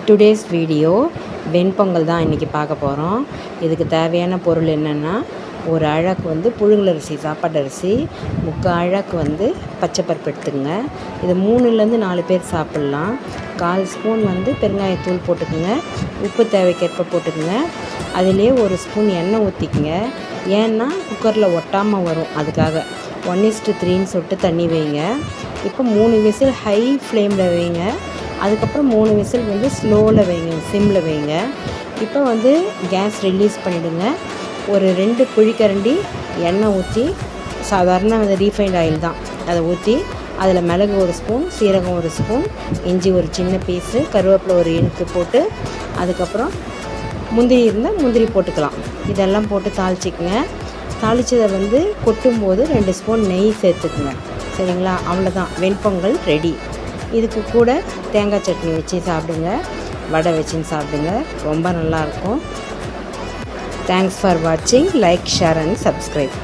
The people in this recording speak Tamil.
டுடேஸ் வீடியோ வெண்பொங்கல் தான் இன்றைக்கி பார்க்க போகிறோம். இதுக்கு தேவையான பொருள் என்னென்னா, ஒரு அழகு வந்து புழுங்கலரிசி, சாப்பாட்டு அரிசி, 3/4 அழகு வந்து பச்சைப்பருப்பு எடுத்துக்கங்க. இது 3லேருந்து 4 பேர் சாப்பிட்லாம். 1/4 ஸ்பூன் வந்து பெருங்காயத்தூள் போட்டுக்குங்க. உப்பு தேவைக்கேற்ப போட்டுக்குங்க. அதிலே 1 ஸ்பூன் எண்ணெய் ஊற்றிக்குங்க. ஏன்னா குக்கரில் ஒட்டாமல் வரும், அதுக்காக 1:3ன்னு சொல்லிட்டு தண்ணி வைங்க. இப்போ 3 விசில் ஹை ஃப்ளேமில் வைங்க. அதுக்கப்புறம் 3 விசில் வந்து ஸ்லோவில் வைங்க, சிம்மில் வைங்க. இப்போ வந்து கேஸ் ரிலீஸ் பண்ணிவிடுங்க. ஒரு 2 குழிக்கரண்டி எண்ணெய் ஊற்றி, சாதாரண ரீஃபைண்ட் ஆயில் தான், அதை ஊற்றி அதில் மிளகு 1 ஸ்பூன், சீரகம் 1 ஸ்பூன், இஞ்சி ஒரு சின்ன பீஸு, கருவேப்பிலை ஒரு இனுக்கு போட்டு, அதுக்கப்புறம் முந்திரி இருந்தால் முந்திரி போட்டுக்கலாம். இதெல்லாம் போட்டு தாளிச்சிக்கங்க. தாளித்ததை வந்து கொட்டும்போது 2 ஸ்பூன் நெய் சேர்த்துக்குங்க. சரிங்களா? அவ்வளோதான், வெண்பொங்கல் ரெடி. இதுக்கு கூட தேங்காய் சட்னி வச்சு சாப்பிடுங்க, வடை வச்சுன்னு சாப்பிடுங்க, ரொம்ப நல்லாயிருக்கும். தேங்க்ஸ் ஃபார் வாட்சிங். Like, share and subscribe.